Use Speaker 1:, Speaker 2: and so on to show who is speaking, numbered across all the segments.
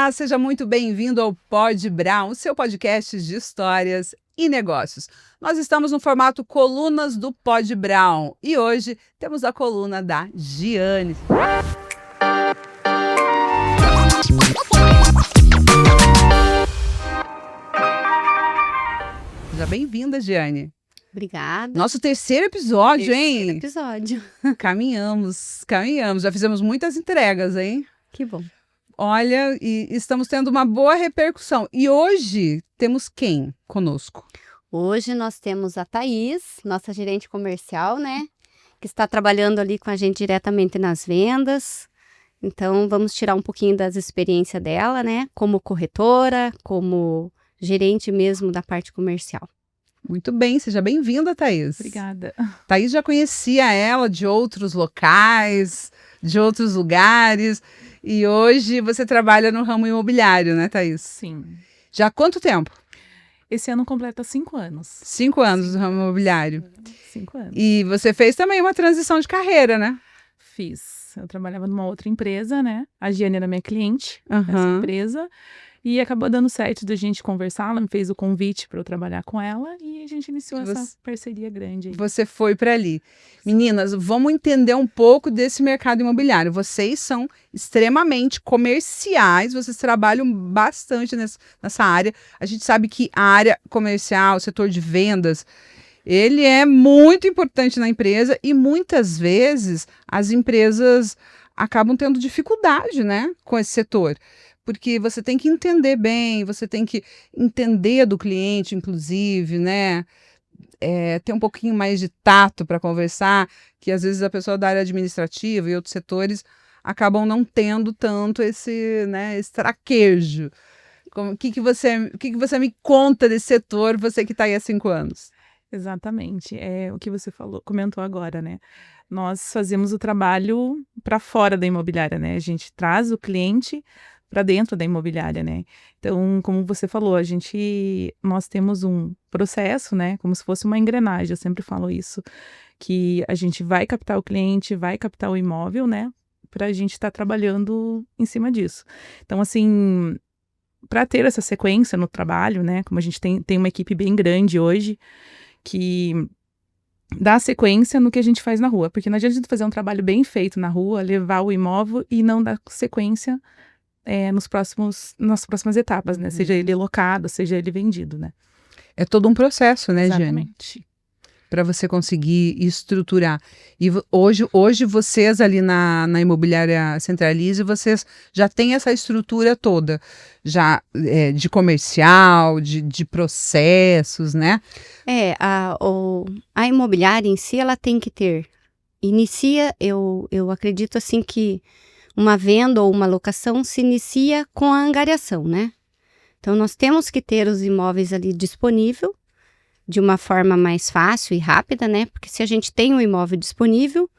Speaker 1: Olá, seja muito bem-vindo ao Pod Brown, o seu podcast de histórias e negócios. Nós estamos no formato Colunas do Pod Brown e hoje temos a coluna da Giane. Seja bem-vinda, Giane.
Speaker 2: Obrigada.
Speaker 1: Nosso terceiro episódio,
Speaker 2: Terceiro
Speaker 1: hein?
Speaker 2: episódio.
Speaker 1: Caminhamos. Já fizemos muitas entregas, hein?
Speaker 2: Que bom.
Speaker 1: Olha, e estamos tendo uma boa repercussão. E hoje temos quem conosco?
Speaker 2: Hoje nós temos a Thaís, nossa gerente comercial, né? Que está trabalhando ali com a gente diretamente nas vendas. Então, vamos tirar um pouquinho das experiências dela, né? Como corretora, como gerente mesmo da parte comercial.
Speaker 1: Muito bem, seja bem-vinda, Thaís.
Speaker 3: Obrigada.
Speaker 1: Thaís já conhecia ela de outros locais, de outros lugares. E hoje você trabalha no ramo imobiliário, né, Thaís?
Speaker 3: Sim.
Speaker 1: Já há quanto tempo?
Speaker 3: Esse ano completa 5 anos.
Speaker 1: 5 anos no ramo imobiliário.
Speaker 3: 5 anos.
Speaker 1: E você fez também uma transição de carreira, né?
Speaker 3: Fiz. Eu trabalhava numa outra empresa, né? A Giane era minha cliente nessa
Speaker 1: Aham.
Speaker 3: empresa. E acabou dando certo da gente conversar. Ela me fez o convite para eu trabalhar com ela. E a gente iniciou essa parceria grande aí.
Speaker 1: Você foi para ali. Meninas, vamos entender um pouco desse mercado imobiliário. Vocês são extremamente comerciais, vocês trabalham bastante nessa área. A gente sabe que a área comercial, o setor de vendas, ele é muito importante na empresa e muitas vezes as empresas acabam tendo dificuldade, né, com esse setor. Porque você tem que entender bem, você tem que entender do cliente, inclusive, né? Ter um pouquinho mais de tato para conversar, que às vezes a pessoa da área administrativa e outros setores acabam não tendo tanto esse traquejo. O que você me conta desse setor, você que está aí há 5 anos?
Speaker 3: Exatamente. É o que você comentou agora, né? Nós fazemos o trabalho para fora da imobiliária, né? A gente traz o cliente para dentro da imobiliária, né? Então, como você falou, nós temos um processo, né? Como se fosse uma engrenagem, eu sempre falo isso, que a gente vai captar o cliente, vai captar o imóvel, né? Para a gente estar trabalhando em cima disso. Então, assim, para ter essa sequência no trabalho, né? Como a gente tem uma equipe bem grande hoje, que dá sequência no que a gente faz na rua, porque não adianta a gente fazer um trabalho bem feito na rua, levar o imóvel e não dar sequência nas próximas etapas, né? Seja ele locado, seja ele vendido, né?
Speaker 1: É todo um processo, né, Giane?
Speaker 3: Exatamente.
Speaker 1: Para você conseguir estruturar. E hoje vocês ali na Imobiliária Centralize, vocês já têm essa estrutura toda, já de comercial, de processos, né?
Speaker 2: A imobiliária em si, ela tem que ter. Eu acredito assim que uma venda ou uma locação se inicia com a angariação, né? Então, nós temos que ter os imóveis ali disponível de uma forma mais fácil e rápida, né? Porque se a gente tem um imóvel disponível,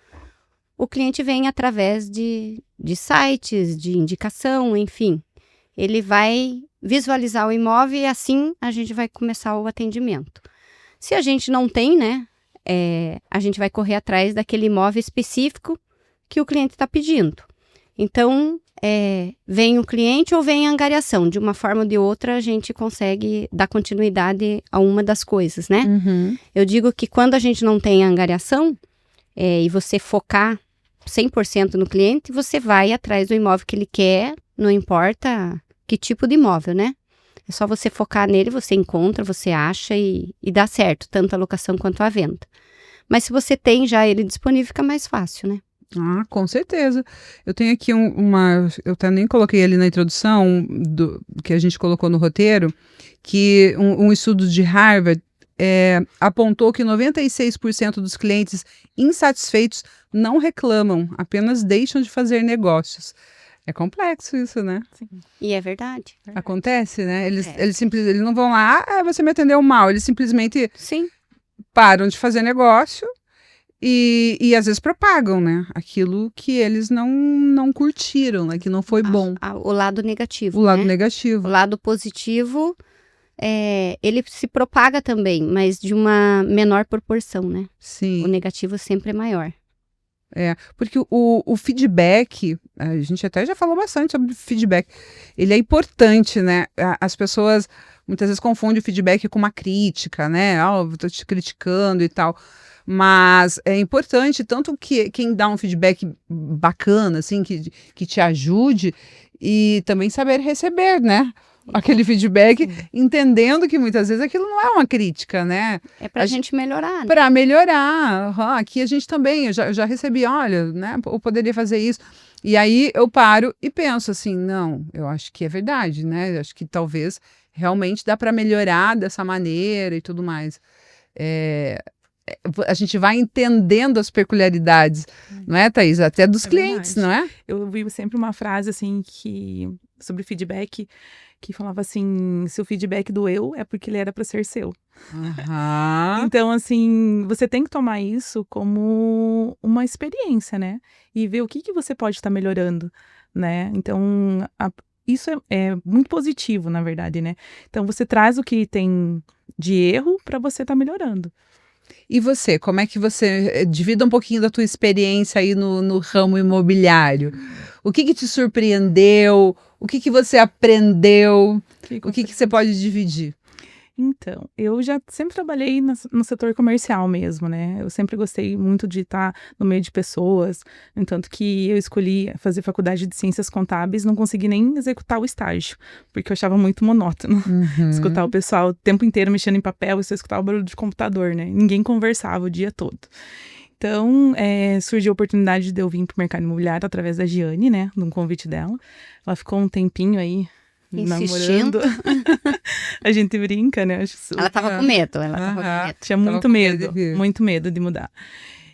Speaker 2: o cliente vem através de sites, de indicação, enfim. Ele vai visualizar o imóvel e assim a gente vai começar o atendimento. Se a gente não tem, né? A gente vai correr atrás daquele imóvel específico que o cliente está pedindo. Então, vem o cliente ou vem a angariação. De uma forma ou de outra, a gente consegue dar continuidade a uma das coisas, né?
Speaker 1: Uhum.
Speaker 2: Eu digo que quando a gente não tem a angariação, e você focar 100% no cliente, você vai atrás do imóvel que ele quer, não importa que tipo de imóvel, né? É só você focar nele, você encontra, você acha e dá certo, tanto a locação quanto a venda. Mas se você tem já ele disponível, fica mais fácil, né?
Speaker 1: Ah, com certeza. Eu tenho aqui eu até nem coloquei ali na introdução que a gente colocou no roteiro, que um estudo de Harvard apontou que 96% dos clientes insatisfeitos não reclamam, apenas deixam de fazer negócios. É complexo isso, né?
Speaker 3: Sim.
Speaker 2: E é verdade.
Speaker 1: Acontece, né? Eles não vão lá, você me atendeu mal. Eles simplesmente
Speaker 2: Sim.
Speaker 1: param de fazer negócio. E às vezes propagam, né? Aquilo que eles não curtiram, né? Que não foi bom.
Speaker 2: O lado negativo,
Speaker 1: O lado
Speaker 2: né?
Speaker 1: negativo.
Speaker 2: O lado positivo, ele se propaga também, mas de uma menor proporção, né?
Speaker 1: Sim.
Speaker 2: O negativo sempre é maior.
Speaker 1: Porque o feedback, a gente até já falou bastante sobre feedback, ele é importante, né? As pessoas muitas vezes confundem o feedback com uma crítica, né? Eu tô te criticando e tal. Mas é importante, tanto que quem dá um feedback bacana, assim, que te ajude, e também saber receber, né? Aquele feedback, entendendo que muitas vezes aquilo não é uma crítica, né?
Speaker 2: É pra gente melhorar, né?
Speaker 1: Para melhorar. Aqui a gente também, eu já recebi, olha, né? Eu poderia fazer isso. E aí eu paro e penso assim, não, eu acho que é verdade, né? Eu acho que talvez realmente dá para melhorar dessa maneira e tudo mais. A gente vai entendendo as peculiaridades, não é, Thaís? Até dos clientes,
Speaker 3: verdade.
Speaker 1: não é?
Speaker 3: Eu vi sempre uma frase, assim, sobre feedback, que falava assim, se o feedback doeu, é porque ele era para ser seu. Então, assim, você tem que tomar isso como uma experiência, né? E ver o que você pode estar melhorando, né? Então, isso é muito positivo, na verdade, né? Então, você traz o que tem de erro para você estar melhorando.
Speaker 1: E você, como é que você divida um pouquinho da tua experiência aí no ramo imobiliário? O que te surpreendeu? O que você aprendeu? O que você pode dividir?
Speaker 3: Então, eu já sempre trabalhei no setor comercial mesmo, né? Eu sempre gostei muito de estar no meio de pessoas, no entanto que eu escolhi fazer faculdade de ciências contábeis, não consegui nem executar o estágio, porque eu achava muito monótono escutar o pessoal o tempo inteiro mexendo em papel e só escutar o barulho de computador, né? Ninguém conversava o dia todo. Então, surgiu a oportunidade de eu vir para o mercado imobiliário através da Giane, né? De um convite dela. Ela ficou um tempinho aí
Speaker 2: insistindo.
Speaker 3: Namorando. A gente brinca, né?
Speaker 2: Ela tava com medo.
Speaker 3: Tinha muito medo de mudar.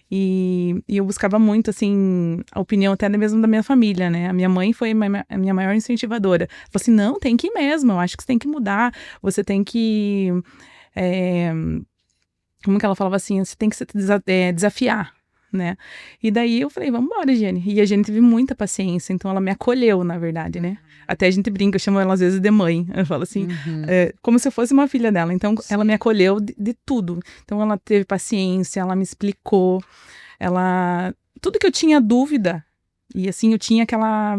Speaker 3: E eu buscava muito, assim, a opinião até mesmo da minha família, né? A minha mãe foi a minha maior incentivadora. Falou assim, não, tem que ir mesmo, eu acho que você tem que mudar, você tem que... como que ela falava assim? Você tem que se desafiar, né? E daí eu falei, vamos embora, Giane. E a gente teve muita paciência, então ela me acolheu, na verdade, né? Até a gente brinca, eu chamo ela às vezes de mãe. Eu falo assim, como se eu fosse uma filha dela. Então, ela me acolheu de tudo. Então, ela teve paciência, ela me explicou, tudo que eu tinha dúvida. E assim, eu tinha aquela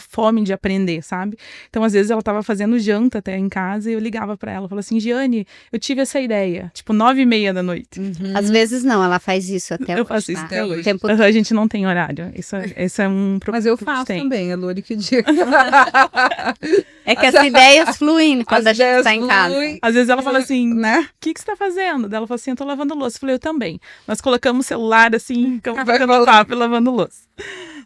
Speaker 3: fome de aprender, sabe? Então, às vezes, ela estava fazendo janta até em casa e eu ligava para ela, falava assim, Giane, eu tive essa ideia, tipo, 9h30 da noite.
Speaker 2: Às vezes não, ela faz isso até hoje.
Speaker 3: Eu faço isso até hoje.
Speaker 2: Tempo...
Speaker 3: A gente não tem horário, isso é um problema.
Speaker 1: Mas eu faço também, a Lori que diga.
Speaker 2: É que as ideias fluem quando a gente está em casa.
Speaker 3: Às vezes ela fala assim, né? O que você tá fazendo? Ela fala assim, eu tô lavando louça. Eu falei, eu também. Nós colocamos o celular assim, ficamos no papo lavando louça.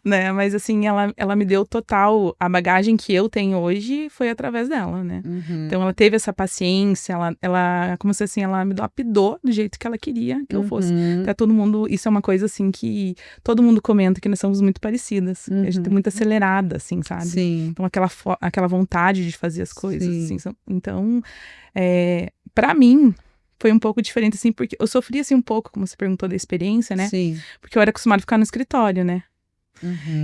Speaker 3: Né? Mas assim, ela me deu total, a bagagem que eu tenho hoje foi através dela, né? Então ela teve essa paciência, ela como se assim, ela me lapidou do jeito que ela queria que eu fosse. Até todo mundo, isso é uma coisa assim que todo mundo comenta que nós somos muito parecidas. A gente é muito acelerada, assim, sabe?
Speaker 1: Sim.
Speaker 3: Então aquela vontade de fazer as coisas, assim. Então, pra mim, foi um pouco diferente, assim, porque eu sofri, assim, um pouco, como você perguntou da experiência, né?
Speaker 1: Sim.
Speaker 3: Porque eu era acostumada a ficar no escritório, né?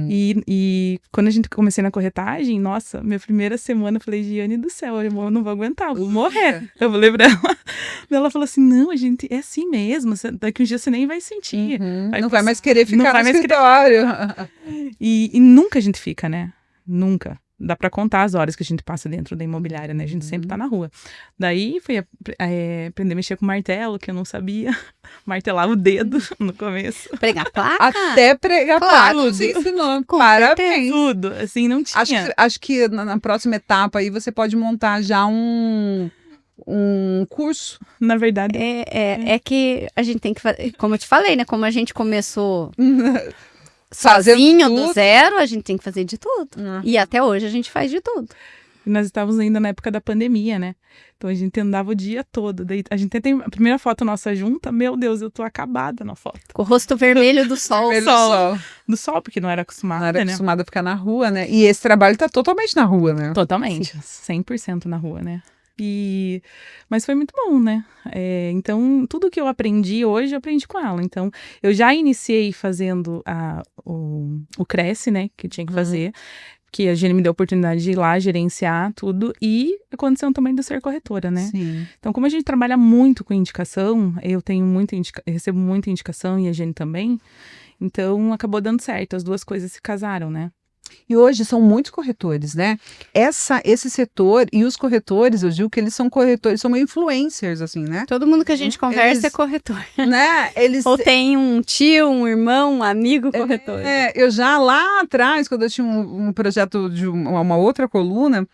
Speaker 3: E quando a gente comecei na corretagem, nossa, minha primeira semana eu falei, Giane do céu, eu não vou aguentar, eu vou morrer. Eu falei pra ela. Ela falou assim, não, a gente é assim mesmo, daqui um dia você nem vai sentir.
Speaker 1: Não vai mais querer ficar no escritório.
Speaker 3: E nunca a gente fica, né? Nunca. Dá pra contar as horas que a gente passa dentro da imobiliária, né? A gente sempre tá na rua. Daí foi aprender a mexer com martelo, que eu não sabia. Martelava o dedo no começo.
Speaker 2: Pregar placa?
Speaker 1: Até pregar placa. Você ensinou. Parabéns.
Speaker 3: Tudo, assim, não tinha.
Speaker 1: Acho que na próxima etapa aí você pode montar já um curso.
Speaker 3: Na verdade.
Speaker 2: É que a gente tem que fazer, como eu te falei, né? Como a gente começou... sozinho, do zero, a gente tem que fazer de tudo. E até hoje a gente faz de tudo.
Speaker 3: E nós estávamos ainda na época da pandemia, né? Então a gente andava o dia todo. Daí a gente tem a primeira foto nossa junta, meu Deus, eu tô acabada na foto.
Speaker 2: Com o rosto vermelho do sol.
Speaker 3: Do sol, porque não era acostumada,
Speaker 1: Não era acostumada a ficar na rua, né? E esse trabalho tá totalmente na rua, né?
Speaker 3: Totalmente, 100% na rua, né? Mas foi muito bom, né? Então, tudo que eu aprendi hoje, eu aprendi com ela. Então, eu já iniciei fazendo o Cresce, né? Que eu tinha que fazer. Que a Giane me deu a oportunidade de ir lá gerenciar tudo. E a condição também de ser corretora, né?
Speaker 1: Sim.
Speaker 3: Então, como a gente trabalha muito com indicação, eu tenho recebo muita indicação e a Giane também. Então, acabou dando certo, as duas coisas se casaram, né?
Speaker 1: E hoje são muitos corretores, né? Esse setor e os corretores, eu digo que eles são corretores, são meio influencers, assim, né?
Speaker 2: Todo mundo que a gente conversa é
Speaker 1: Eles-
Speaker 2: corretor.
Speaker 1: Né? Eles
Speaker 2: Ou tem um tio, um irmão, um amigo corretor.
Speaker 1: eu já lá atrás, quando eu tinha um projeto de uma outra coluna,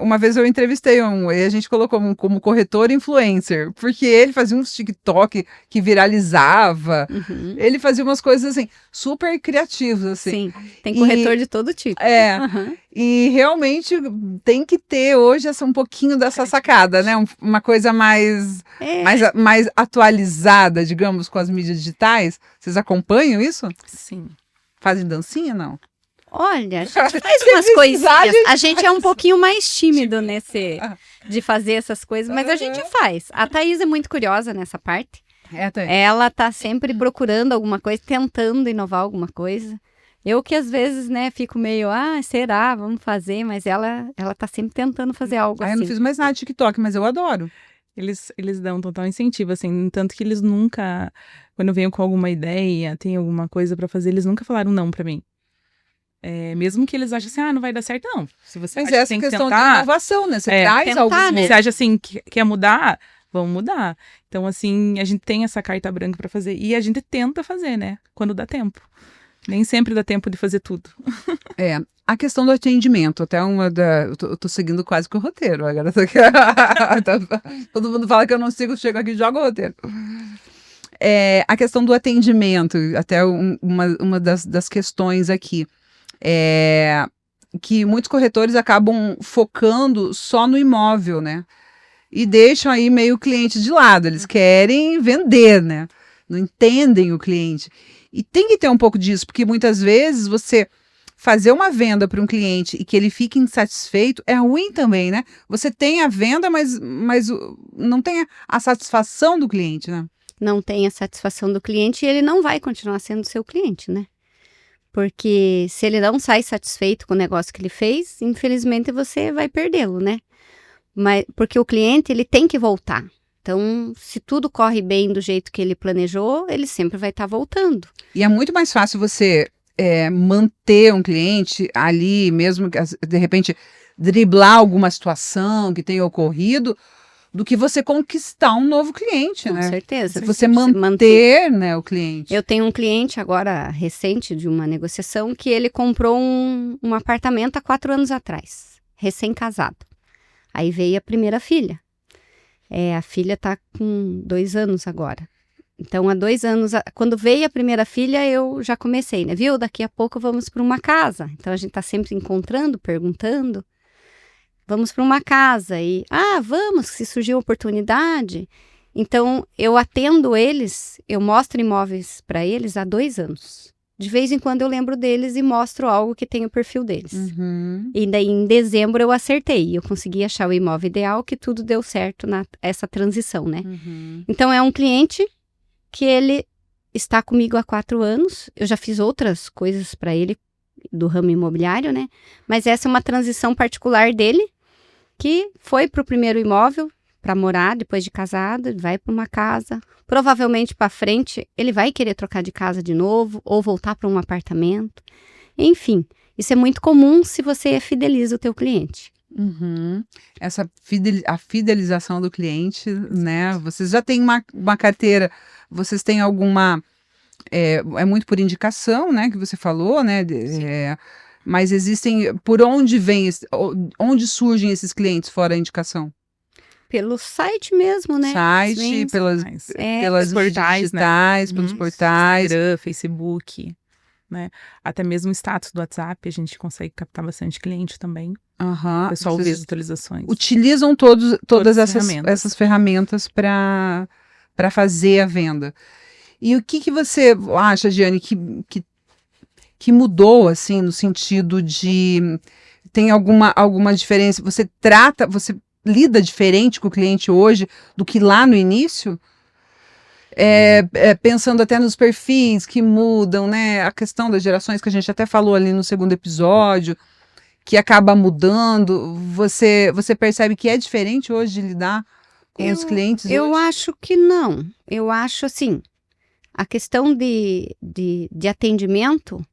Speaker 1: uma vez eu entrevistei e a gente colocou como corretor influencer, porque ele fazia uns TikTok que viralizava,
Speaker 2: Uhum.
Speaker 1: ele fazia umas coisas assim, super criativas, assim.
Speaker 2: Sim, tem corretor
Speaker 1: E-
Speaker 2: de todo tipo.
Speaker 1: Aham. E realmente tem que ter hoje um pouquinho dessa sacada, né? Uma coisa mais atualizada, digamos, com as mídias digitais. Vocês acompanham isso?
Speaker 3: Sim.
Speaker 1: Fazem dancinha, não?
Speaker 2: Olha, a gente faz umas
Speaker 1: precisar,
Speaker 2: coisinhas.
Speaker 1: a
Speaker 2: A gente é um pouquinho mais tímido
Speaker 1: Ah.
Speaker 2: de fazer essas coisas, mas a gente faz. A Thaís é muito curiosa nessa parte.
Speaker 1: Também.
Speaker 2: Ela tá sempre procurando alguma coisa, tentando inovar alguma coisa. Eu que às vezes, né, fico meio, será, vamos fazer, mas ela tá sempre tentando fazer algo
Speaker 1: Eu
Speaker 2: assim.
Speaker 1: não fiz mais nada de TikTok, mas eu adoro.
Speaker 3: Eles dão total incentivo, assim, tanto que eles nunca, quando venho com alguma ideia, tem alguma coisa pra fazer, eles nunca falaram não pra mim. Mesmo que eles achem assim, não vai dar certo, não. Se você
Speaker 1: Mas
Speaker 3: acha que
Speaker 1: essa
Speaker 3: tem que
Speaker 1: questão de
Speaker 3: tentar,
Speaker 1: inovação, né? Você
Speaker 2: Tentar,
Speaker 1: traz algo
Speaker 2: né?
Speaker 1: novo.
Speaker 3: você acha assim, que quer mudar, vamos mudar. Então, assim, a gente tem essa carta branca pra fazer. E a gente tenta fazer, né? Quando dá tempo. Nem sempre dá tempo de fazer tudo.
Speaker 1: A questão do atendimento, até eu tô seguindo quase que o roteiro. Agora todo mundo fala que eu não sigo, chego aqui e jogo o roteiro. A questão do atendimento, até uma das questões aqui, que muitos corretores acabam focando só no imóvel, né? E deixam aí meio o cliente de lado. Eles querem vender, né? Não entendem o cliente. E tem que ter um pouco disso, porque muitas vezes você fazer uma venda para um cliente e que ele fique insatisfeito é ruim também, né? Você tem a venda, mas não tem a satisfação do cliente, né?
Speaker 2: Não tem a satisfação do cliente e ele não vai continuar sendo seu cliente, né? Porque se ele não sai satisfeito com o negócio que ele fez, infelizmente você vai perdê-lo, né? Mas porque o cliente, ele tem que voltar. Então, se tudo corre bem do jeito que ele planejou, ele sempre vai estar voltando.
Speaker 1: E é muito mais fácil você manter um cliente ali, mesmo que de repente driblar alguma situação que tenha ocorrido, do que você conquistar um novo cliente,
Speaker 2: Com
Speaker 1: né?
Speaker 2: certeza.
Speaker 1: Se você manter, né, o cliente.
Speaker 2: Eu tenho um cliente agora recente de uma negociação que ele comprou um apartamento há 4 anos atrás, recém-casado. Aí veio a primeira filha. A filha tá com 2 anos agora. Então, há 2 anos, quando veio a primeira filha, eu já comecei, né? Viu? Daqui a pouco vamos para uma casa. Então, a gente tá sempre encontrando, perguntando. Vamos para uma casa e, vamos, se surgiu oportunidade. Então, eu atendo eles, eu mostro imóveis para eles há 2 anos. De vez em quando eu lembro deles e mostro algo que tem o perfil deles.
Speaker 1: Uhum.
Speaker 2: E daí, em dezembro, eu acertei. Eu consegui achar o imóvel ideal, que tudo deu certo nessa transição, né?
Speaker 1: Uhum.
Speaker 2: Então, é um cliente que ele está comigo há 4 anos. Eu já fiz outras coisas para ele do ramo imobiliário, né? Mas essa é uma transição particular dele, que foi para o primeiro imóvel, para morar depois de casado, ele vai para uma casa. Provavelmente para frente, ele vai querer trocar de casa de novo ou voltar para um apartamento. Enfim, isso é muito comum se você fideliza o teu cliente.
Speaker 1: Uhum. A fidelização do cliente, né? Vocês já têm uma carteira, vocês têm alguma... É muito por indicação, né? Que você falou, né? Mas existem... Por onde onde surgem esses clientes fora a indicação?
Speaker 2: Pelo site mesmo, né?
Speaker 1: Site,
Speaker 2: Sim.
Speaker 1: pelas
Speaker 3: portais, né?
Speaker 1: digitais, pelos portais.
Speaker 3: Instagram, Facebook, né? Até mesmo o status do WhatsApp, a gente consegue captar bastante cliente também.
Speaker 1: Aham.
Speaker 3: O pessoal vê
Speaker 1: Vocês
Speaker 3: as atualizações.
Speaker 1: utilizam todas
Speaker 3: as
Speaker 1: essas ferramentas para fazer a venda. E o que você acha, Giane, que mudou, assim, no sentido de... Tem alguma diferença? Você lida diferente com o cliente hoje do que lá no início? Pensando até nos perfis que mudam, né? A questão das gerações que a gente até falou ali no segundo episódio, que acaba mudando. Você percebe que é diferente hoje de lidar com os clientes?
Speaker 2: Eu acho que não. Eu acho assim, A questão de atendimento,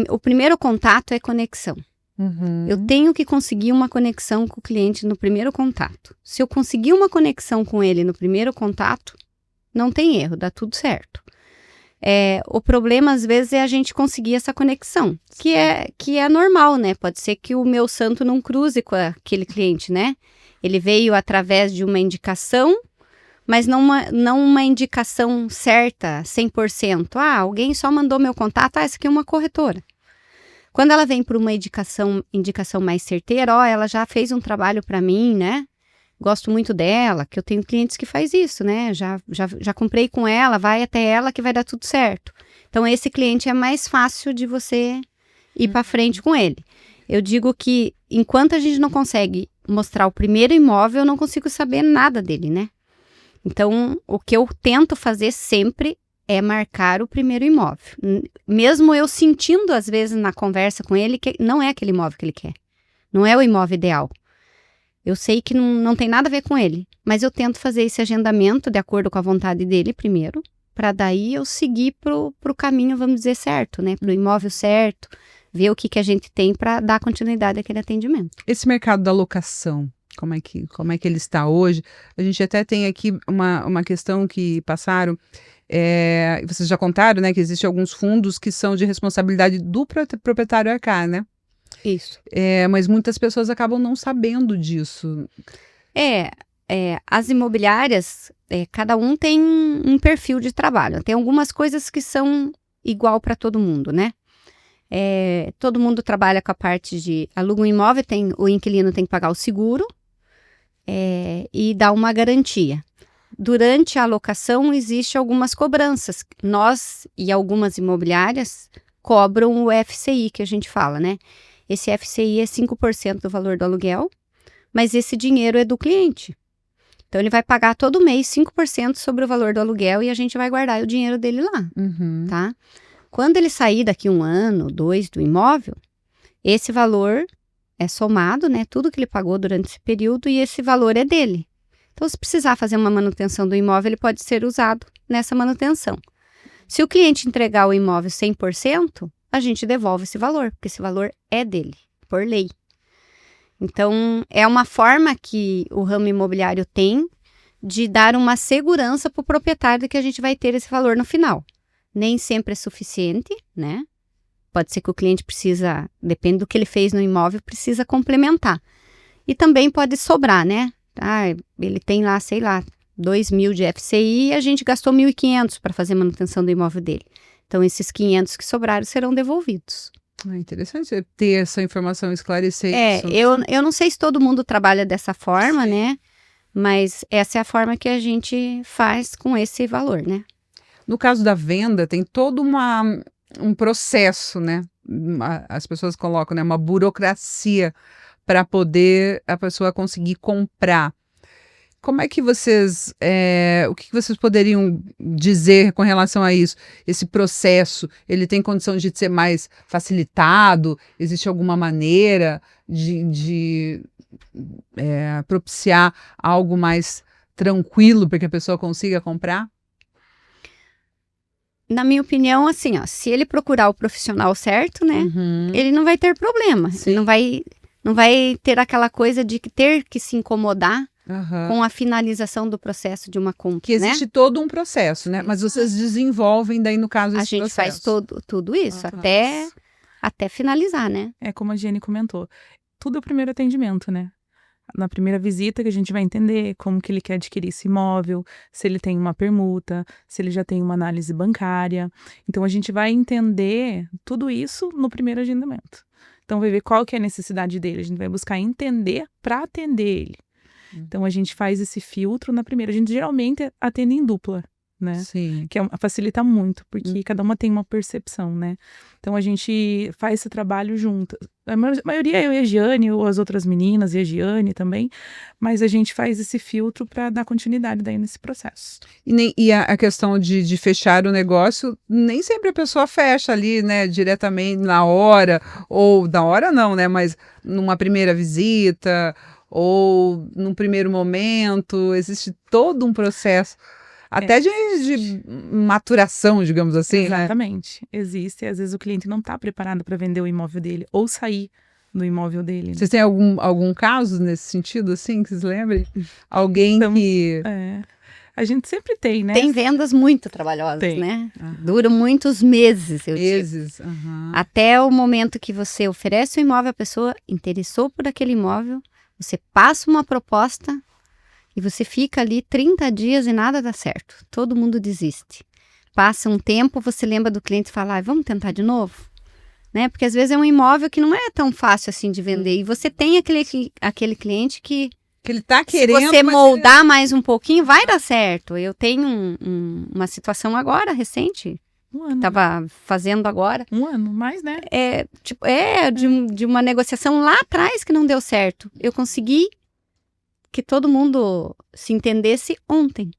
Speaker 2: o primeiro contato é conexão.
Speaker 1: Uhum.
Speaker 2: Eu tenho que conseguir uma conexão com o cliente no primeiro contato. Se eu conseguir uma conexão com ele no primeiro contato, não tem erro, dá tudo certo. O problema, às vezes, é a gente conseguir essa conexão, que é normal, né? Pode ser que o meu santo não cruze com aquele cliente, né? Ele veio através de uma indicação, mas não uma indicação certa, 100%. Alguém só mandou meu contato, essa aqui é uma corretora. Quando ela vem por uma indicação mais certeira, ela já fez um trabalho para mim, né? Gosto muito dela, que eu tenho clientes que faz isso, né? Já comprei com ela, vai até ela que vai dar tudo certo. Então, esse cliente é mais fácil de você ir para frente com ele. Eu digo que, enquanto a gente não consegue mostrar o primeiro imóvel, eu não consigo saber nada dele, né? Então, o que eu tento fazer sempre é marcar o primeiro imóvel. Mesmo eu sentindo, às vezes, na conversa com ele, que não é aquele imóvel que ele quer. Não é o imóvel ideal. Eu sei que não tem nada a ver com ele, mas eu tento fazer esse agendamento de acordo com a vontade dele primeiro, para daí eu seguir pro caminho, vamos dizer, certo, né? Pro imóvel certo, ver o que a gente tem para dar continuidade àquele atendimento.
Speaker 1: Esse mercado da locação, como é que ele está hoje? A gente até tem aqui uma questão que passaram, vocês já contaram, né, que existem alguns fundos que são de responsabilidade do proprietário arcar, né?
Speaker 2: Isso.
Speaker 1: Mas muitas pessoas acabam não sabendo disso.
Speaker 2: As imobiliárias, cada um tem um perfil de trabalho. Tem algumas coisas que são igual para todo mundo, né? Todo mundo trabalha com a parte de aluga um imóvel, o inquilino tem que pagar o seguro e dar uma garantia. Durante a alocação, existe algumas cobranças. Nós e algumas imobiliárias cobram o FCI, que a gente fala, né? Esse FCI é 5% do valor do aluguel, mas esse dinheiro é do cliente. Então, ele vai pagar todo mês 5% sobre o valor do aluguel e a gente vai guardar o dinheiro dele lá, tá? Quando ele sair daqui 1 ano, 2 do imóvel, esse valor é somado, né? Tudo que ele pagou durante esse período e esse valor é dele. Então, se precisar fazer uma manutenção do imóvel, ele pode ser usado nessa manutenção. Se o cliente entregar o imóvel 100%, a gente devolve esse valor, porque esse valor é dele, por lei. Então, é uma forma que o ramo imobiliário tem de dar uma segurança para o proprietário de que a gente vai ter esse valor no final. Nem sempre é suficiente, né? Pode ser que o cliente precisa, depende do que ele fez no imóvel, precisa complementar. E também pode sobrar, né? Ele tem lá, sei lá, 2.000 de FCI e a gente gastou 1.500 para fazer manutenção do imóvel dele. Então, esses 500 que sobraram serão devolvidos.
Speaker 1: Interessante ter essa informação, esclarecer isso.
Speaker 2: Eu não sei se todo mundo trabalha dessa forma, né? Mas essa é a forma que a gente faz com esse valor, né?
Speaker 1: No caso da venda, tem todo um processo, né? As pessoas colocam, né, uma burocracia para poder a pessoa conseguir comprar. Como é que vocês, o que vocês poderiam dizer com relação a isso? Esse processo, ele tem condição de ser mais facilitado? Existe alguma maneira de propiciar algo mais tranquilo para que a pessoa consiga comprar?
Speaker 2: Na minha opinião, assim, se ele procurar o profissional certo, né, ele não vai ter problema.
Speaker 1: Sim.
Speaker 2: Ele não vai ter aquela coisa de ter que se incomodar com a finalização do processo de uma compra,
Speaker 1: que existe todo um processo, né? Mas vocês desenvolvem daí, no caso, esse processo.
Speaker 2: A gente faz tudo isso, até finalizar, né?
Speaker 3: É como a Jenny comentou, tudo é o primeiro atendimento, né? Na primeira visita que a gente vai entender como que ele quer adquirir esse imóvel, se ele tem uma permuta, se ele já tem uma análise bancária. Então, a gente vai entender tudo isso no primeiro agendamento. Então, vai ver qual que é a necessidade dele. A gente vai buscar entender para atender ele. Então, a gente faz esse filtro na primeira. A gente geralmente atende em dupla, né?
Speaker 1: Sim.
Speaker 3: Que facilita muito, porque cada uma tem uma percepção, né? Então, a gente faz esse trabalho junto. A maioria eu e a Giane, ou as outras meninas e a Giane também, mas a gente faz esse filtro para dar continuidade daí nesse processo.
Speaker 1: E a questão de fechar o negócio, nem sempre a pessoa fecha ali, né, diretamente na hora, ou na hora não, né, mas numa primeira visita, ou num primeiro momento, existe todo um processo até de maturação, digamos assim, né?
Speaker 3: Exatamente. Existe. Às vezes o cliente não está preparado para vender o imóvel dele ou sair do imóvel dele. Né?
Speaker 1: Vocês têm algum caso nesse sentido, assim, que vocês lembrem? Alguém que...
Speaker 3: A gente sempre tem, né?
Speaker 2: Tem vendas muito trabalhosas,
Speaker 3: Tem.
Speaker 2: né? Duram muitos meses, eu digo.
Speaker 1: Meses.
Speaker 2: Até o momento que você oferece o imóvel, a pessoa interessou por aquele imóvel, você passa uma proposta e você fica ali 30 dias e nada dá certo. Todo mundo desiste. Passa um tempo, você lembra do cliente e fala, vamos tentar de novo? Né? Porque às vezes é um imóvel que não é tão fácil assim de vender. E você tem aquele cliente que
Speaker 1: ele tá querendo...
Speaker 2: Se você moldar mais um pouquinho, vai dar certo. Eu tenho uma situação agora, recente.
Speaker 3: Um ano.
Speaker 2: Tava fazendo agora.
Speaker 3: Um ano, mais, né?
Speaker 2: De uma negociação lá atrás que não deu certo. Eu consegui que todo mundo se entendesse ontem.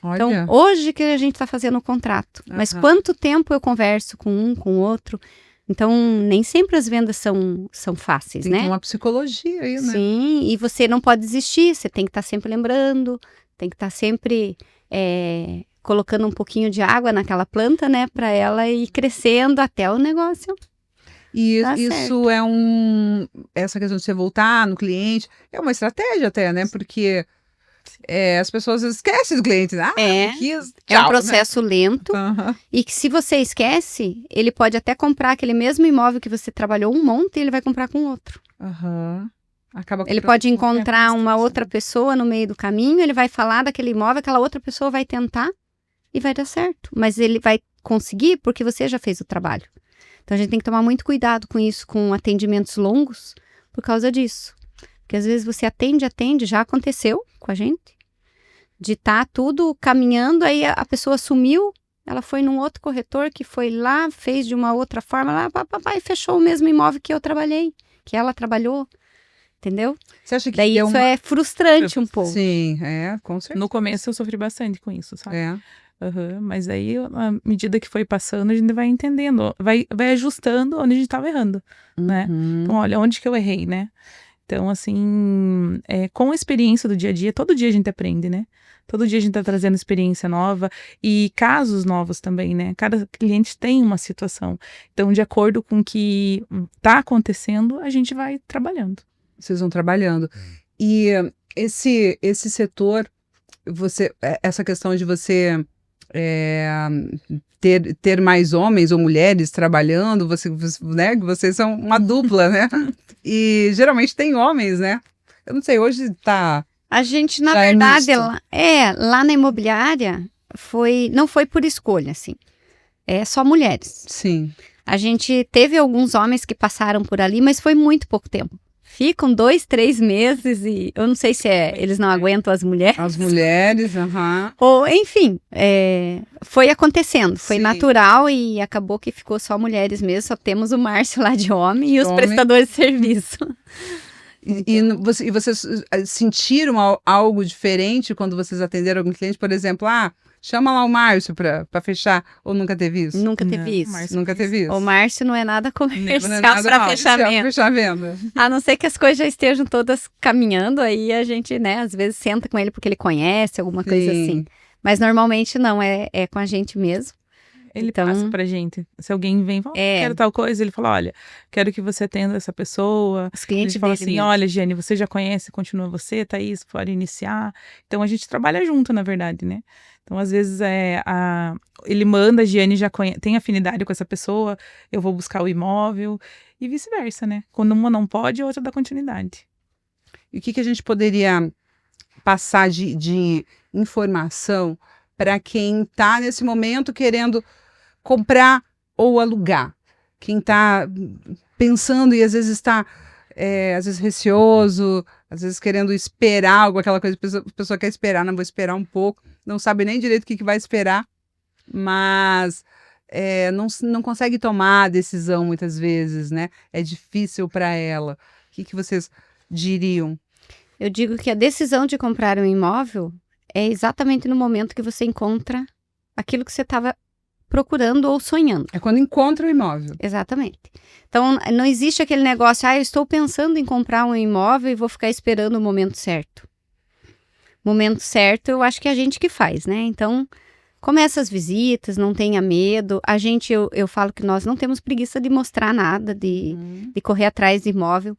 Speaker 1: Olha.
Speaker 2: Então, hoje que a gente está fazendo o contrato. Mas quanto tempo eu converso com um, com o outro? Então, nem sempre as vendas são fáceis, né?
Speaker 1: Tem uma psicologia aí, né?
Speaker 2: Sim, e você não pode desistir, você tem que estar sempre lembrando, tem que estar sempre colocando um pouquinho de água naquela planta, né? Para ela ir crescendo até o negócio.
Speaker 1: E isso essa questão de você voltar no cliente, é uma estratégia até, né? Porque as pessoas esquecem do cliente.
Speaker 2: É um processo lento e que se você esquece, ele pode até comprar aquele mesmo imóvel que você trabalhou um monte e ele vai comprar com outro. Ele pode encontrar uma outra pessoa no meio do caminho, ele vai falar daquele imóvel, aquela outra pessoa vai tentar e vai dar certo. Mas ele vai conseguir porque você já fez o trabalho. Então a gente tem que tomar muito cuidado com isso, com atendimentos longos, por causa disso. Porque às vezes você atende, já aconteceu com a gente, de estar tudo caminhando, aí a pessoa sumiu, ela foi num outro corretor que foi lá, fez de uma outra forma, e fechou o mesmo imóvel que eu trabalhei, que ela trabalhou, entendeu?
Speaker 1: Você acha que
Speaker 2: daí isso é frustrante um pouco.
Speaker 1: Sim, com certeza.
Speaker 3: No começo eu sofri bastante com isso, sabe? Mas aí, à medida que foi passando, a gente vai entendendo, vai ajustando onde a gente estava errando, né? Então, olha, onde que eu errei, né? Então, assim, com a experiência do dia a dia, todo dia a gente aprende, né? Todo dia a gente tá trazendo experiência nova e casos novos também, né? Cada cliente tem uma situação. Então, de acordo com o que tá acontecendo, a gente vai trabalhando.
Speaker 1: Vocês vão trabalhando. E esse setor, essa questão de você ter mais homens ou mulheres trabalhando, né? Vocês são uma dupla, né? E geralmente tem homens, né? Eu não sei, hoje tá...
Speaker 2: A gente, na verdade, lá na imobiliária, não foi por escolha, assim. É só mulheres.
Speaker 1: Sim.
Speaker 2: A gente teve alguns homens que passaram por ali, mas foi muito pouco tempo. Ficam 2, 3 meses e eu não sei se eles não aguentam as mulheres.
Speaker 1: As mulheres,
Speaker 2: Ou, enfim, foi acontecendo, foi natural e acabou que ficou só mulheres mesmo, só temos o Márcio lá de homem e os prestadores de serviço.
Speaker 1: E vocês sentiram algo diferente quando vocês atenderam algum cliente? Por exemplo, chama lá o Márcio para fechar, ou nunca teve isso?
Speaker 2: Nunca teve isso.
Speaker 1: Nunca teve isso.
Speaker 2: O Márcio não é nada comercial para fechamento.
Speaker 1: Fechar a venda.
Speaker 2: A não ser que as coisas já estejam todas caminhando, aí a gente, né, às vezes senta com ele porque ele conhece, alguma coisa assim. Mas normalmente não, é com a gente mesmo.
Speaker 3: Ele passa pra gente. Se alguém vem e fala, quero tal coisa, ele fala, olha, quero que você atenda essa pessoa.
Speaker 2: Os clientes
Speaker 3: ele fala assim,
Speaker 2: mesmo.
Speaker 3: olha, Giane, você já conhece, continua você, Thaís, pode iniciar. Então, a gente trabalha junto, na verdade, né? Então, às vezes, ele manda, a Giane já tem afinidade com essa pessoa, eu vou buscar o imóvel e vice-versa, né? Quando uma não pode, a outra dá continuidade.
Speaker 1: E o que a gente poderia passar de informação para quem está nesse momento querendo comprar ou alugar? Quem está pensando e às vezes está receoso, às vezes querendo esperar algo, aquela coisa, a pessoa quer esperar, não vou esperar um pouco, não sabe nem direito o que vai esperar, mas não consegue tomar a decisão muitas vezes, né? É difícil para ela. O que vocês diriam?
Speaker 2: Eu digo que a decisão de comprar um imóvel é exatamente no momento que você encontra aquilo que você estava procurando ou sonhando.
Speaker 1: É quando encontra o imóvel.
Speaker 2: Exatamente. Então, não existe aquele negócio, eu estou pensando em comprar um imóvel e vou ficar esperando o momento certo. momento certo, eu acho que é a gente que faz, né? Então, começa as visitas, não tenha medo. Eu falo que nós não temos preguiça de mostrar nada, de correr atrás de imóvel.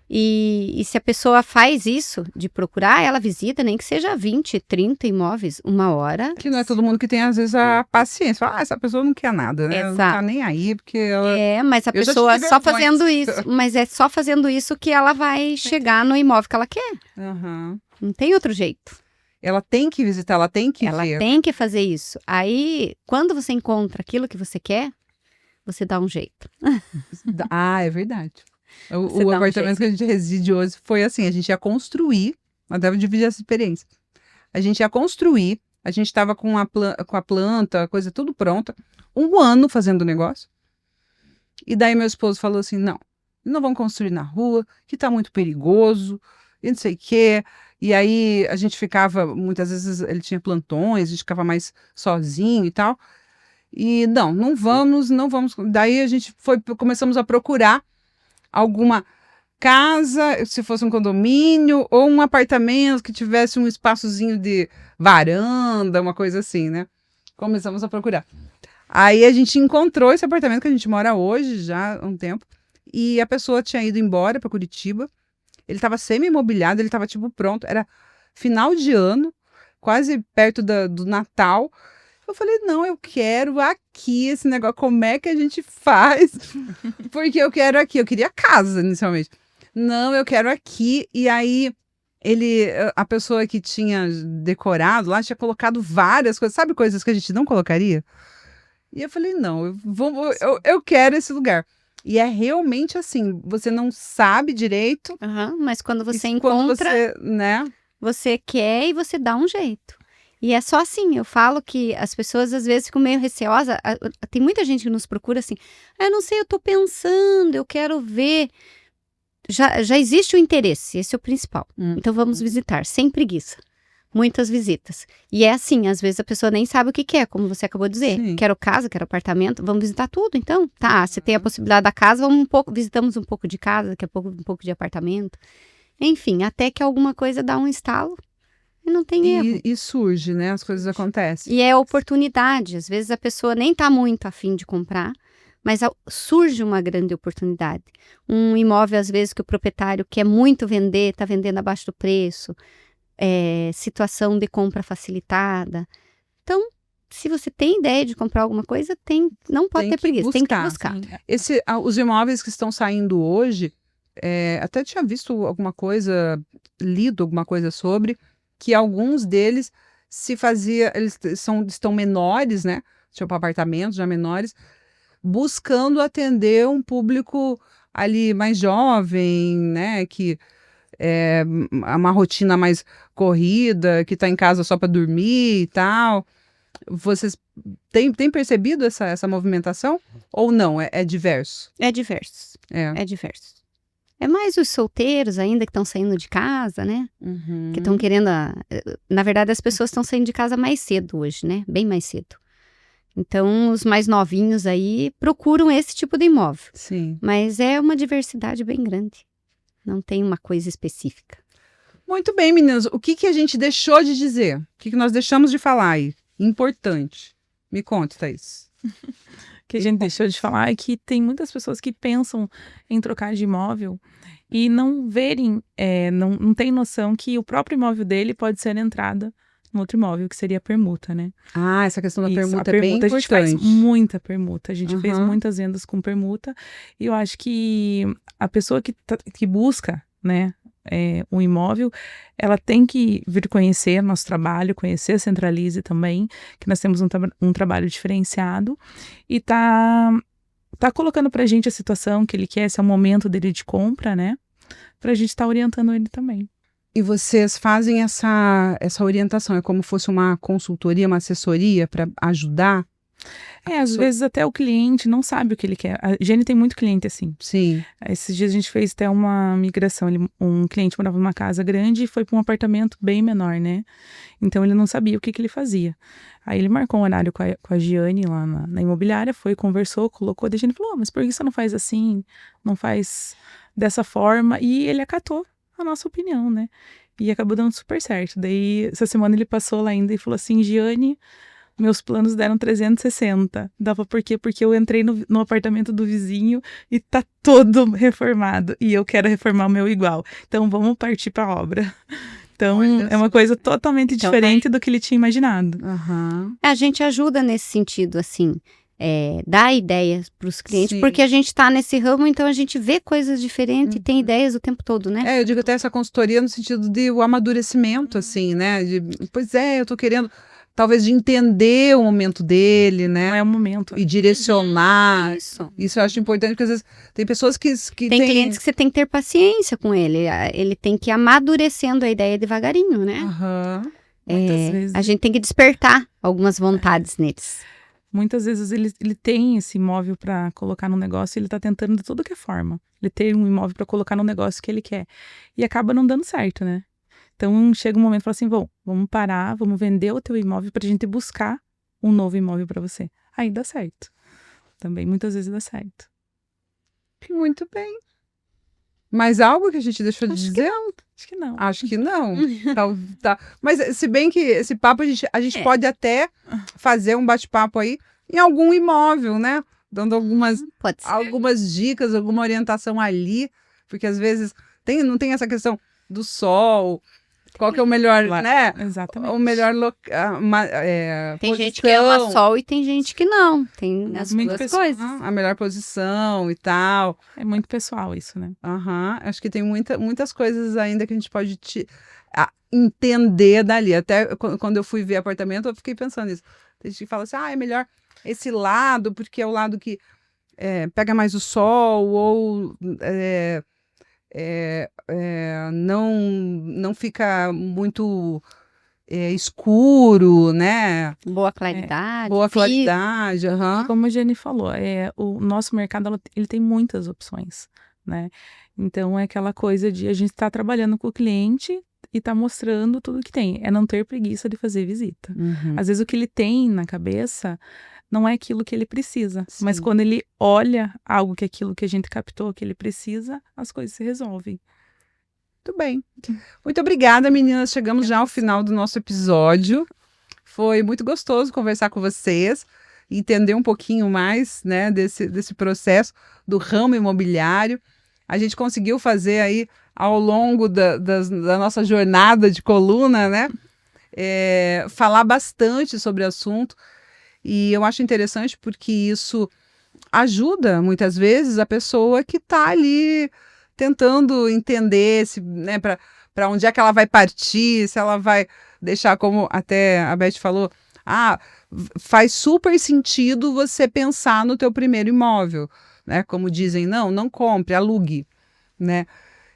Speaker 2: E se a pessoa faz isso, de procurar, ela visita, nem que seja 20, 30 imóveis, uma hora.
Speaker 1: Que não é todo mundo que tem, às vezes, a paciência. Fala, essa pessoa não quer nada, né? Ela não tá
Speaker 2: Exato.
Speaker 1: nem aí, porque ela...
Speaker 2: Mas a
Speaker 1: Eu já
Speaker 2: pessoa
Speaker 1: tive
Speaker 2: só
Speaker 1: vergonha.
Speaker 2: fazendo isso, mas é só fazendo isso que ela vai chegar no imóvel que ela quer.
Speaker 1: Aham.
Speaker 2: Não tem outro jeito.
Speaker 1: Ela tem que visitar, ela tem que
Speaker 2: Ela
Speaker 1: ver.
Speaker 2: tem que fazer isso. Aí, quando você encontra aquilo que você quer, você dá um jeito.
Speaker 1: Ah, é verdade.
Speaker 2: Você
Speaker 1: O
Speaker 2: dá um
Speaker 1: apartamento que a gente reside hoje foi assim, a gente ia construir, até vou dividir essa experiência. A gente ia construir, a gente estava com a planta, a coisa tudo pronta, 1 ano fazendo o negócio. E daí meu esposo falou assim, não vamos construir na rua, que tá muito perigoso, e não sei o quê. E aí a gente ficava, muitas vezes ele tinha plantões, a gente ficava mais sozinho e tal. E não vamos. Daí a gente começamos a procurar alguma casa, se fosse um condomínio, ou um apartamento que tivesse um espaçozinho de varanda, uma coisa assim, né? Começamos a procurar. Aí a gente encontrou esse apartamento que a gente mora hoje, já há um tempo, e a pessoa tinha ido embora para Curitiba. Ele estava semi-imobiliado, ele estava tipo pronto, era final de ano, quase perto do Natal. Eu falei, não, eu quero aqui esse negócio, como é que a gente faz? Porque eu quero aqui, eu queria casa inicialmente. Não, eu quero aqui. E aí, a pessoa que tinha decorado lá, tinha colocado várias coisas, sabe coisas que a gente não colocaria? E eu falei, não, eu quero esse lugar. E é realmente assim, você não sabe direito.
Speaker 2: Mas quando você
Speaker 1: quando
Speaker 2: encontra,
Speaker 1: você, né?
Speaker 2: você quer e você dá um jeito. E é só assim, eu falo que as pessoas às vezes ficam meio receosas. Tem muita gente que nos procura assim, eu não sei, eu tô pensando, eu quero ver. Já existe o interesse, esse é o principal. Então vamos visitar, sem preguiça. Muitas visitas. E é assim, às vezes a pessoa nem sabe o que quer, como você acabou de dizer.
Speaker 1: Sim.
Speaker 2: Quero casa, quero apartamento, vamos visitar tudo, então. Tá, você tem a possibilidade da casa, visitamos um pouco de casa, daqui a pouco um pouco de apartamento. Enfim, até que alguma coisa dá um estalo e não tem erro.
Speaker 1: E surge, né? As coisas acontecem.
Speaker 2: E é oportunidade. Às vezes a pessoa nem tá muito afim de comprar, mas surge uma grande oportunidade. Um imóvel, às vezes, que o proprietário quer muito vender, está vendendo abaixo do preço, situação de compra facilitada. Então, se você tem ideia de comprar alguma coisa, não pode ter preguiça, tem que buscar.
Speaker 1: Os imóveis que estão saindo hoje, até tinha visto alguma coisa, lido alguma coisa sobre, que alguns deles eles estão menores, né? Tipo apartamentos já menores, buscando atender um público ali mais jovem, né? Que é uma rotina mais corrida, que está em casa só para dormir e tal. Vocês têm percebido essa movimentação? Ou não? É diverso?
Speaker 2: É diverso.
Speaker 1: É.
Speaker 2: É diverso. É mais os solteiros ainda que estão saindo de casa, né?
Speaker 1: Uhum.
Speaker 2: Que estão querendo... Na verdade, as pessoas estão saindo de casa mais cedo hoje, né? Bem mais cedo. Então, os mais novinhos aí procuram esse tipo de imóvel.
Speaker 1: Sim.
Speaker 2: Mas é uma diversidade bem grande. Não tem uma coisa específica.
Speaker 1: Muito bem, meninas. O que a gente deixou de dizer? O que nós deixamos de falar aí? Importante. Me conta, Thaís.
Speaker 3: Que a gente deixou de falar é que tem muitas pessoas que pensam em trocar de imóvel e não verem, não tem noção que o próprio imóvel dele pode ser a entrada no outro imóvel, que seria a permuta, né?
Speaker 1: Ah, essa questão da permuta é bem
Speaker 3: a gente faz
Speaker 1: importante.
Speaker 3: muita permuta, a gente fez muitas vendas com permuta e eu acho que a pessoa que busca, né, um imóvel, ela tem que vir conhecer nosso trabalho, conhecer a Centralize também, que nós temos um trabalho diferenciado e tá colocando pra gente a situação que ele quer, esse é o momento dele de compra, né, pra gente estar orientando ele também.
Speaker 1: E vocês fazem essa orientação, é como se fosse uma consultoria, uma assessoria para ajudar?
Speaker 3: Às vezes até o cliente não sabe o que ele quer. A Jenny tem muito cliente assim.
Speaker 1: Sim.
Speaker 3: Esses dias a gente fez até uma migração. Um cliente morava numa casa grande e foi para um apartamento bem menor, né? Então ele não sabia o que ele fazia. Aí ele marcou um horário com a Giane lá na imobiliária, conversou, colocou. Daí a Jenny falou, mas por que você não faz assim? Não faz dessa forma? E ele acatou a nossa opinião, né? E acabou dando super certo. Daí, essa semana ele passou lá ainda e falou assim, Giane, meus planos deram 360. Dava por quê? Porque eu entrei no apartamento do vizinho e tá todo reformado. E eu quero reformar o meu igual. Então, vamos partir pra obra. Então,
Speaker 1: Olha
Speaker 3: é uma
Speaker 1: só.
Speaker 3: coisa totalmente diferente do que ele tinha imaginado.
Speaker 1: Aham.
Speaker 2: A gente ajuda nesse sentido, assim, dar ideias para os clientes,
Speaker 1: Sim.
Speaker 2: porque a gente está nesse ramo, então a gente vê coisas diferentes e tem ideias o tempo todo, né?
Speaker 1: Eu digo até essa consultoria no sentido de o amadurecimento, assim, né? Pois eu tô querendo, talvez, de entender o momento dele,
Speaker 3: Não
Speaker 1: né?
Speaker 3: é o momento.
Speaker 1: E direcionar.
Speaker 2: Isso.
Speaker 1: Isso eu acho importante, porque às vezes tem pessoas que
Speaker 2: Tem clientes que você tem que ter paciência com ele. Ele tem que ir amadurecendo a ideia devagarinho, né?
Speaker 1: Aham.
Speaker 3: Muitas vezes.
Speaker 2: A gente tem que despertar algumas vontades neles.
Speaker 3: Muitas vezes ele tem esse imóvel para colocar no negócio e ele tá tentando de tudo que é forma. Ele tem um imóvel para colocar no negócio que ele quer. E acaba não dando certo, né? Então chega um momento e fala assim, bom, vamos parar, vamos vender o teu imóvel pra gente buscar um novo imóvel para você. Aí dá certo. Também muitas vezes dá certo.
Speaker 1: Muito bem. Mais algo que a gente deixou de
Speaker 3: Acho que
Speaker 1: dizer?
Speaker 3: Acho que não.
Speaker 1: Acho que não. Tá. Mas se bem que esse papo a gente pode até fazer um bate-papo aí em algum imóvel, né? Dando
Speaker 2: Pode ser.
Speaker 1: algumas dicas, alguma orientação ali, porque às vezes não tem essa questão do sol, qual que é o melhor, né?
Speaker 3: Exatamente.
Speaker 1: O melhor
Speaker 2: Tem gente que ama sol e tem gente que não. Tem as
Speaker 3: Muito
Speaker 2: duas
Speaker 3: pessoal.
Speaker 2: coisas.
Speaker 1: a melhor posição e tal.
Speaker 3: É muito pessoal isso, né?
Speaker 1: Aham. Acho que tem muitas coisas ainda que a gente pode entender dali. Até quando eu fui ver apartamento, eu fiquei pensando nisso. Tem gente que fala assim, é melhor esse lado, porque é o lado que pega mais o sol, ou não fica muito escuro, né?
Speaker 2: Boa claridade.
Speaker 1: Boa
Speaker 2: piso.
Speaker 1: claridade. Aham.
Speaker 3: Como a Jenny falou, o nosso mercado ele tem muitas opções, né? Então é aquela coisa de a gente estar trabalhando com o cliente e tá mostrando tudo que tem. É não ter preguiça de fazer visita.
Speaker 1: Uhum.
Speaker 3: Às vezes o que ele tem na cabeça não é aquilo que ele precisa.
Speaker 1: Sim.
Speaker 3: Mas quando ele olha algo que é aquilo que a gente captou que ele precisa, as coisas se resolvem.
Speaker 1: Muito bem. Muito obrigada, meninas. Chegamos já ao final do nosso episódio. Foi muito gostoso conversar com vocês, entender um pouquinho mais, né, desse processo do ramo imobiliário. A gente conseguiu fazer aí, ao longo da nossa jornada de coluna, né, falar bastante sobre o assunto. E eu acho interessante porque isso ajuda, muitas vezes, a pessoa que está ali tentando entender né, para onde é que ela vai partir, se ela vai deixar, como até a Beth falou, faz super sentido você pensar no teu primeiro imóvel, né? Como dizem, não compre, alugue, né?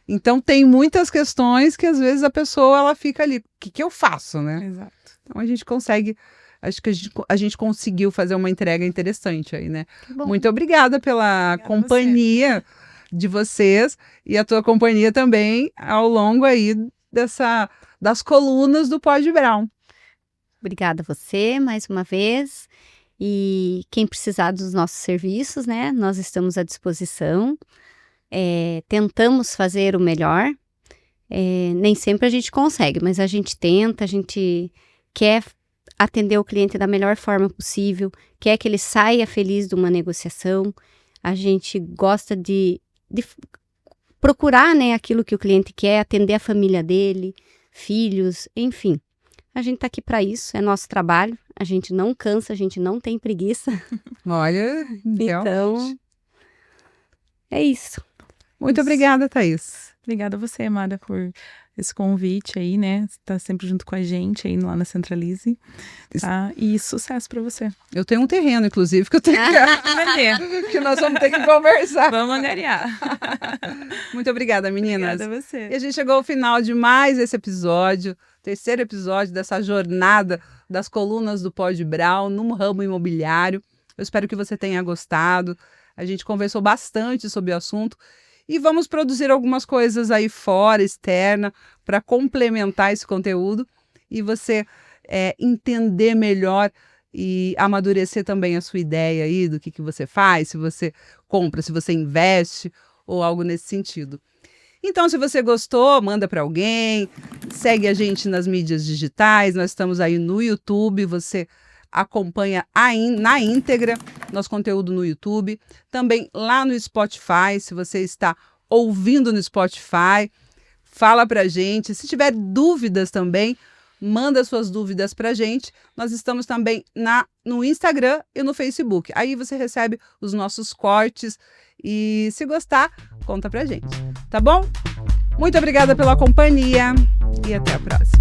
Speaker 1: Então tem muitas questões que às vezes a pessoa ela fica ali, o que eu faço, né?
Speaker 3: Exato.
Speaker 1: Então a gente consegue, acho que a gente conseguiu fazer uma entrega interessante aí, né?
Speaker 2: Bom.
Speaker 1: Muito obrigada pela
Speaker 3: Obrigada
Speaker 1: companhia de vocês e a tua companhia também ao longo aí das colunas do Pod Brown.
Speaker 2: Obrigada a você mais uma vez. E quem precisar dos nossos serviços, né? Nós estamos à disposição. Tentamos fazer o melhor. Nem sempre a gente consegue, mas a gente tenta, a gente quer atender o cliente da melhor forma possível, quer que ele saia feliz de uma negociação. A gente gosta de procurar, né, aquilo que o cliente quer, atender a família dele, filhos, enfim. A gente está aqui para isso, é nosso trabalho. A gente não cansa, a gente não tem preguiça.
Speaker 1: Olha,
Speaker 2: Então, é isso.
Speaker 1: muito obrigada, Thaís.
Speaker 3: Obrigada a você, Amada, por esse convite aí, né? Você tá sempre junto com a gente aí lá na Centralize. Tá? E sucesso para você.
Speaker 1: Eu tenho um terreno, inclusive, que eu tenho que nós vamos ter que conversar.
Speaker 3: Vamos angariar.
Speaker 1: Muito obrigada, meninas.
Speaker 3: Obrigada a você.
Speaker 1: E a gente chegou ao final de mais esse episódio, terceiro episódio dessa jornada das colunas do Pod Brown no ramo imobiliário. Eu espero que você tenha gostado. A gente conversou bastante sobre o assunto e vamos produzir algumas coisas aí fora, externa, para complementar esse conteúdo e você entender melhor e amadurecer também a sua ideia aí do que você faz, se você compra, se você investe ou algo nesse sentido. Então, se você gostou, manda para alguém, Segue a gente nas mídias digitais, nós estamos aí no YouTube, você acompanha na íntegra nosso conteúdo no YouTube, também lá no Spotify, se você está ouvindo no Spotify, fala pra gente. Se tiver dúvidas também, manda suas dúvidas pra gente. Nós estamos também no Instagram e no Facebook. Aí você recebe os nossos cortes e se gostar, conta pra gente, tá bom? Muito obrigada pela companhia e até a próxima.